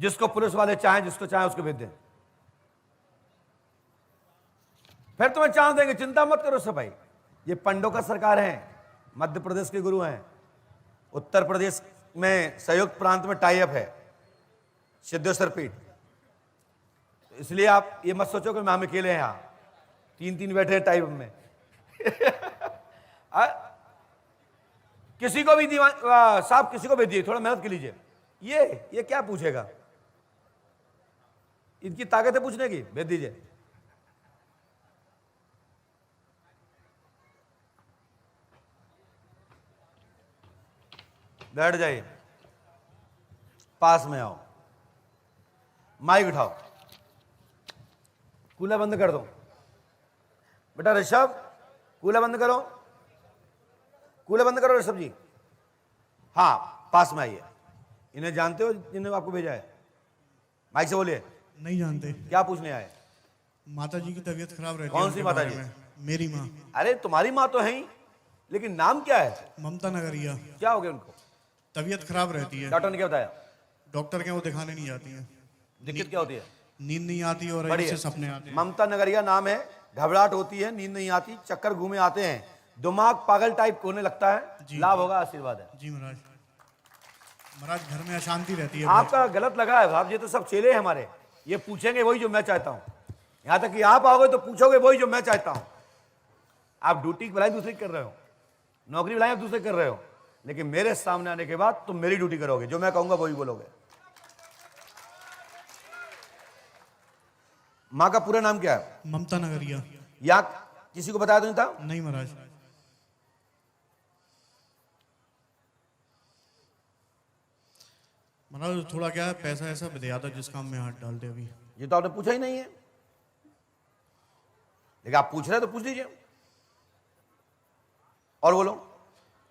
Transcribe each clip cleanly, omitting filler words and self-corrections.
जिसको पुलिस वाले चाहें, जिसको चाहें उसको भेज दें, फिर तुम्हें चांस देंगे, चिंता मत करो सब भाई। ये पंडों का सरकार है, मध्य प्रदेश के गुरु हैं, उत्तर प्रदेश में संयुक्त प्रांत में टाई अप है सिद्धेश्वर पीठ। तो इसलिए आप ये मत सोचो कि हम अकेले हैं, यहां 3-3 बैठे हैं टाई अप में। किसी को भी साहब, किसी को भेजिए, थोड़ा मेहनत कर लीजिए। ये क्या पूछेगा, इनकी ताकत है पूछने की, भेज दीजिए। बैठ जाइए, पास में आओ, माइक उठाओ, कूलर बंद कर दो बेटा। ऋषभ, कूलर बंद करो, कूलर बंद करो ऋषभ जी। हाँ, पास में आइए। इन्हें जानते हो जिन्हें आपको भेजा है? माइक से बोलिए। नहीं जानते। क्या पूछने आए? माता जी की तबीयत खराब रहती है। कौन सी माता जी? मेरी माँ। अरे तुम्हारी माँ तो है ही, लेकिन नाम क्या है? ममता नगरिया। क्या हो गया उनको? तबीयत खराब रहती है। डॉक्टर ने क्या बताया? डॉक्टर के वो दिखाने नहीं जाती है। दिक्कत क्या होती है? नींद नहीं आती और ऐसे सपने आते हैं। ममता नगरिया नाम है, घबराहट होती है, नींद नहीं आती, चक्कर घूमे आते हैं, दिमाग पागल टाइप होने लगता है। लाभ होगा, आशीर्वाद है जी महाराज। महाराज घर में अशांति रहती है। आपका गलत लगा है भाव, ये तो सब चेले हैं हमारे, ये पूछेंगे वही जो मैं चाहता हूँ। यहां तक कि आप आओगे तो पूछोगे वही जो मैं चाहता हूँ। आप ड्यूटी की भलाई दूसरी कर रहे हो, नौकरी भलाई आप दूसरे कर रहे हो, लेकिन मेरे सामने आने के बाद तुम मेरी ड्यूटी करोगे, जो मैं कहूंगा वही बोलोगे। माँ का पूरा नाम क्या है? ममता नगरिया। या किसी को बताया तो नहीं था? नहीं महाराज। महाराज थोड़ा क्या है, पैसा ऐसा दिया था जिस काम में हाथ डालते अभी। ये तो आपने पूछा ही नहीं है, लेकिन आप पूछ रहे हैं तो पूछ लीजिए और बोलो।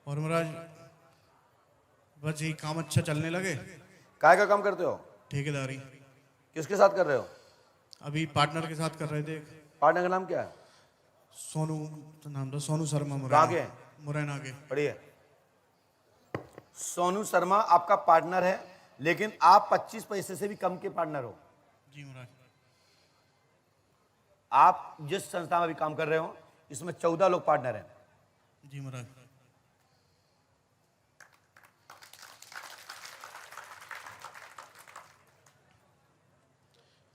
और महाराज बस यही काम अच्छा चलने लगे। काय का काम करते हो? ठेकेदारी। किसके साथ कर रहे हो? अभी पार्टनर के साथ कर रहे थे। पार्टनर का नाम क्या है? सोनू नाम था, सोनू शर्मा। कहाँ के? मुरैना के। बढ़िया। सोनू शर्मा आपका पार्टनर है, लेकिन आप 25 पैसे से भी कम के पार्टनर हो। जी महाराज। आप जिस संस्था में भी काम कर रहे हो, इसमें 14 लोग पार्टनर हैं। जी महाराज।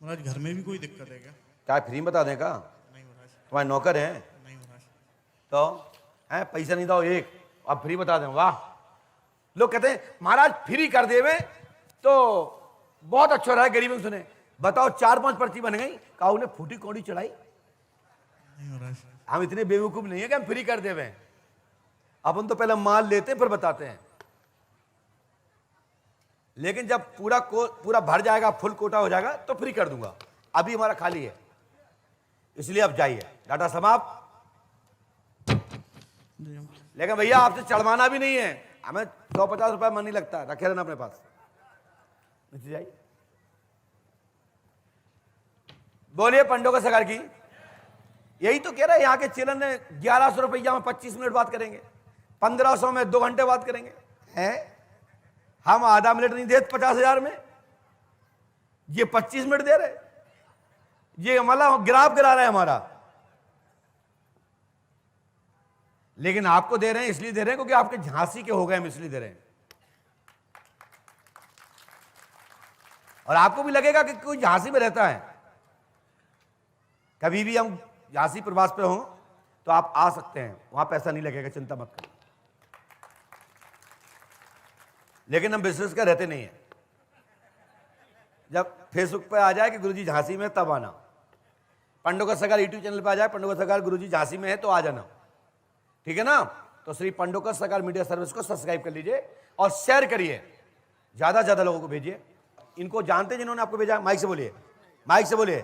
महाराज घर में भी कोई दिक्कत है क्या? क्या फ्री में बता दें का? नहीं महाराज। तुम्हारे नौकर हैं? नहीं महाराज। तो है पैसा नहीं दो एक, अब फ्री बता दें। वाह, लोग कहते हैं महाराज फ्री कर देवे तो बहुत अच्छा रहा, गरीबों सुने। बताओ 4-5 पर्ची बन गई, कहा उन्हें फूटी कौड़ी चढ़ाई। नहीं महाराज। हम इतने बेवकूफ नहीं है कि हम फ्री कर देवे। अपन तो पहले माल लेते हैं फिर बताते हैं, लेकिन जब पूरा भर जाएगा, फुल कोटा हो जाएगा तो फ्री कर दूंगा। अभी हमारा खाली है, इसलिए अब जाइए, डाटा समाप्त। लेकिन भैया आपसे चढ़वाना भी नहीं है, हमें 150 रुपए मन नहीं लगता, रखे रहना अपने पास। नीचे जाइए, बोलिए पंडों का सरकार की। यही तो कह रहे हैं, यहाँ के चेलन ने 1100 रुपया में 25 मिनट बात करेंगे, 1500 में 2 घंटे बात करेंगे। हैं हम आधा मिनट नहीं देते 50,000 में, ये 25 मिनट दे रहे। ये हमारा ग्राफ गिरा रहा है हमारा, लेकिन आपको दे रहे हैं इसलिए दे रहे हैं क्योंकि आपके झांसी के हो गए, हम इसलिए दे रहे हैं। और आपको भी लगेगा कि कोई झांसी में रहता है। कभी भी हम झांसी प्रवास पे हों तो आप आ सकते हैं, वहां पैसा नहीं लगेगा, चिंता मत करो। लेकिन हम बिजनेस का रहते नहीं है। जब फेसबुक पे आ जाए कि गुरुजी झांसी में, तब आना। पंडों का सरकार यूट्यूब चैनल पे आ जाए पंडों का सरकार गुरुजी झांसी में है तो आ जाना, ठीक है ना? तो श्री पंडों का सरकार मीडिया सर्विस को सब्सक्राइब कर लीजिए और शेयर करिए, ज्यादा से ज्यादा लोगों को भेजिए। इनको जानते जिन्होंने आपको भेजा? माइक से बोलिए, माइक से बोलिए,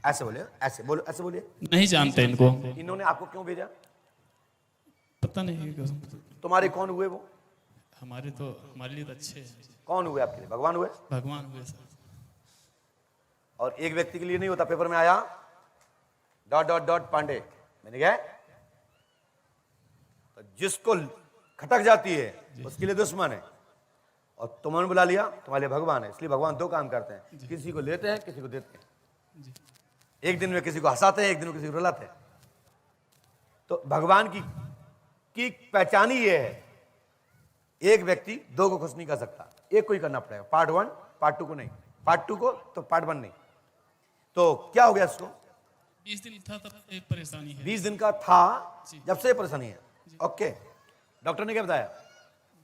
ऐसे बोलिए, ऐसे बोलो, ऐसे बोलिए। नहीं जानते इनको। इन्होंने आपको क्यों भेजा? पता नहीं। तुम्हारे कौन हुए वो? हमारे लिए तो अच्छे हैं। कौन हुए आपके लिए? भगवान हुए? भगवान हुए सर। और एक व्यक्ति के लिए नहीं होता, पेपर में आया ... पांडे, मैंने कहा तो जिसको खटक जाती है उसके लिए दुश्मन है, और तुमने बुला लिया, तुम्हारे लिए भगवान है। इसलिए भगवान दो काम करते हैं, किसी को लेते हैं, किसी को देते हैं। जी एक दिन में किसी को हंसाते हैं, एक दिन में किसी को रुलाते हैं। तो भगवान की पहचान ही ये है, एक व्यक्ति दो को खुश नहीं कर सकता, एक को ही करना पड़ेगा। पार्ट 1 पार्ट 2 को नहीं, पार्ट 2 को तो पार्ट 1 नहीं। तो क्या हो गया इसको? 20 दिन था तब एक परेशानी है। 20 दिन का था जी। जब से परेशानी है। ओके, डॉक्टर ने क्या बताया?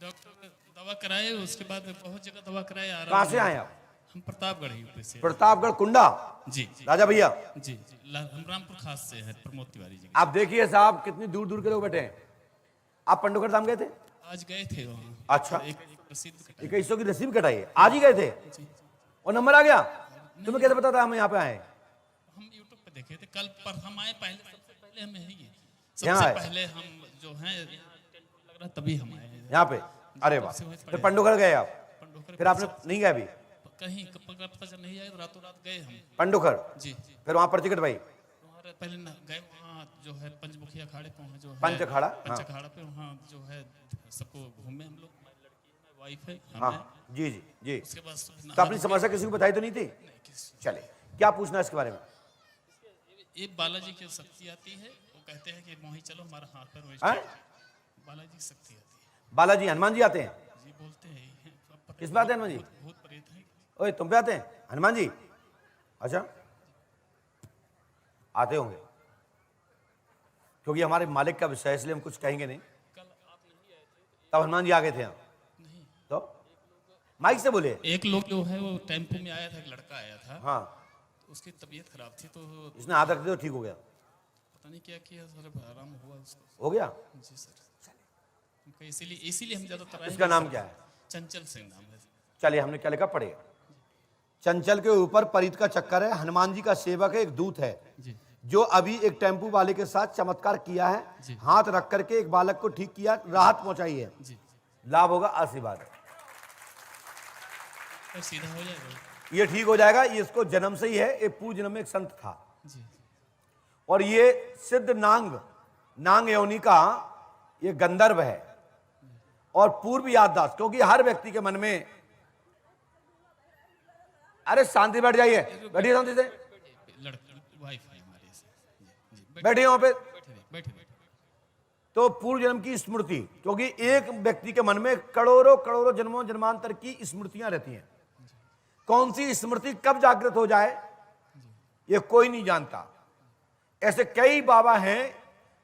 डॉक्टर ने दवा कराए, उसके बाद बहुत जगह दवा कराए, आराम कहां से नहीं। आए आप? हम प्रतापगढ़ यूपी से। प्रतापगढ़ कुंडा, जी जी राजा भैया। जी जी हम रामपुर खास से है, प्रमोद तिवारी जी। आप देखिए साहब, कितनी दूर दूर के लोग बैठे हैं। आप पंडोकर धाम गए थे? आज गए थे वहाँ। अच्छा। एक प्रसिद्ध कटाई। 2100 की रसीद कटाई है, आज ही गए थे जी और नंबर आ गया? तुम्हें कैसे पता था हम यहाँ पे आए? हम यूट्यूब पे देखे थे कल, पर हम आए पहले, सबसे पहले हम यही है। यहाँ सबसे आए? पहले हम जो हैं लग रहा तभी हम आए हैं। यहाँ पे? अरे वाह, फिर पंडोकर गए आप? पंडोकर फिर आपने नहीं गए अभी कहीं पता चल नहीं आया, तो रातों रात गए हम। पंडोकर? जी जी फिर वहां पर्ची कटवाई? वहाँ पहले न गए, वहाँ जो है पंचमुखी अखाड़े पे वहाँ जो है पंच अखाड़ा? पंच अखाड़ा पे वहाँ जो है सबको घूमे हम लोग, हमारी लड़की है, वाइफ है, हम हाँ हैं। जी जी जी। उसके बाद तो अपनी समस्या किसी को बताई तो नहीं थी? चले, क्या पूछना है इसके बारे में? एक बालाजी की शक्ति आती है, वो कहते हैं कि वहीं चलो हमारा हाथ पर हाँ? बालाजी की शक्ति आती है। बालाजी हनुमान जी आते हैं? जी बोलते हैं अब पता किस बात है हनुमान जी? भूत प्रेत है। ओए तुम पे आते हैं हनुमान जी? अच्छा, आते होंगे, क्योंकि हमारे मालिक का विषय है, इसलिए हम कुछ कहेंगे नहीं। कल आप नहीं आए थे तब हनुमान जी आ गए थे यहाँ? नहीं, तो माइक से बोले। एक लोग जो है वो टेम्पो में आया था, एक लड़का आया था, हाँ, तो उसकी तबीयत खराब थी, तो इसने हाथ रख दिया तो ठीक हो गया? पता नहीं क्या किया सर, आराम हुआ उसको। हो गया? जी सर, हमको इसीलिए हम ज्यादातर आए इसका हैं। नाम क्या है? चंचल सिंह नाम है। चलिए, हमने क्या लिखा पढ़ेगा। चंचल के ऊपर परीत का चक्कर है, हनुमान जी का सेवक है, एक दूत है, जी जो अभी एक टेम्पू वाले के साथ चमत्कार किया है, जी। हाथ रख करके एक बालक को ठीक किया, राहत पहुंचाई है। जी लाभ होगा, आशीर्वाद है। तो सीधा हो जाएगा। ये ठीक हो जाएगा। ये इसको जन्म से ही है, ये पूर्व जन्म में एक संत था, जी और ये सिद्ध नांग योनि का ये गंधर्व है, और पूर्व याददाश्त, क्योंकि हर व्यक्ति के मन में, अरे शांति, बैठ जाइए, बैठिए शांति से, लड़की वाइफ है हमारी से। जी जी बैठिए वहां पे। बैठे। तो पूर्व जन्म की स्मृति, क्योंकि एक व्यक्ति के मन में करोड़ों जन्मों जन्मांतर की स्मृतियां रहती हैं। कौन सी स्मृति कब जागृत हो जाए ये कोई नहीं जानता। ऐसे कई बाबा हैं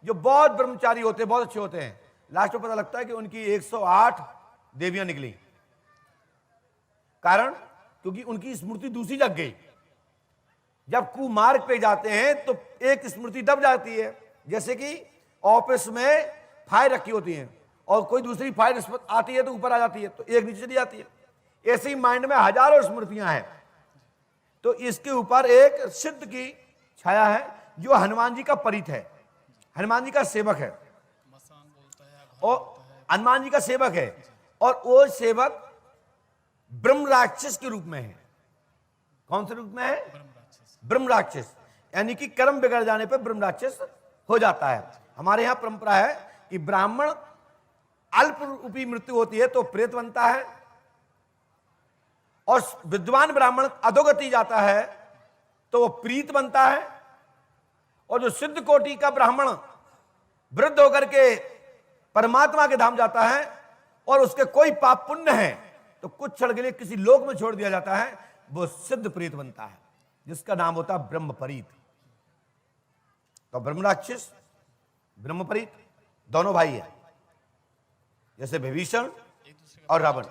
जो बहुत ब्रह्मचारी होते हैं, बहुत अच्छे होते हैं, लास्ट में पता लगता है कि उनकी 108 देवियां निकली। कारण, क्योंकि उनकी स्मृति दूसरी जग गई। जब कुमार्ग पे जाते हैं तो एक स्मृति दब जाती है, जैसे कि ऑफिस में फाइल रखी होती है और कोई दूसरी फाइल आती है तो ऊपर आ जाती है, तो एक नीचे चली जाती है। ऐसे ही माइंड में हजारों स्मृतियां हैं। तो इसके ऊपर एक सिद्ध की छाया है, जो हनुमान जी का परित है, हनुमान जी का सेवक है, मसान बोलता है, और हनुमान जी का सेवक है, और वो सेवक ब्रह्म राक्षस के रूप में है। कौन से रूप में है? ब्रह्म राक्षस, यानी कि कर्म बिगड़ जाने पर ब्रह्म राक्षस हो जाता है। हमारे यहां परंपरा है कि ब्राह्मण अल्प रूपी मृत्यु होती है तो प्रेत बनता है, और विद्वान ब्राह्मण अधोगति जाता है तो वो प्रीत बनता है, और जो सिद्ध कोटि का ब्राह्मण वृद्ध होकर के परमात्मा के धाम जाता है और उसके कोई पाप पुण्य है तो कुछ क्षण के लिए किसी लोक में छोड़ दिया जाता है, वो सिद्ध प्रीत बनता है, जिसका नाम होता है ब्रह्मपरीत। तो ब्रह्म राक्षस, ब्रह्मपरीत दोनों भाई हैं, जैसे विभीषण और रावण।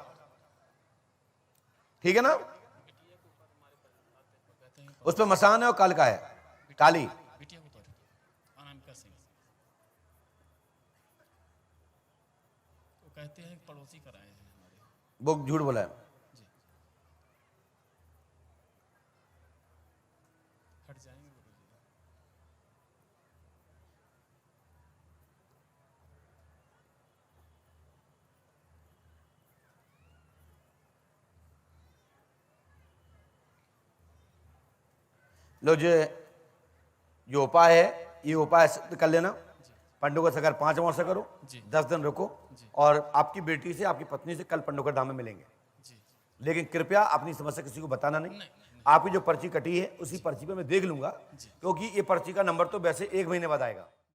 ठीक है ना? उस पर मसान है और काल का है, काली। बिटिया को पर अनामिका सिंह, वो कहते हैं पड़ोसी कराए हैं हमारे। वो झूठ बोला है। जी हट जाएंगे गुरुजी। लो, जो उपाय है, ये उपाय सिद्ध कर लेना। पंडोकर सगर 5 वर्ष करो, जी। 10 दिन रुको, और आपकी बेटी से, आपकी पत्नी से कल पंडोकर धाम में मिलेंगे। लेकिन कृपया अपनी समस्या किसी को बताना नहीं। आपकी जो पर्ची कटी है उसी पर्ची पे मैं देख लूंगा, क्योंकि ये पर्ची का नंबर तो वैसे 1 महीने बाद आएगा।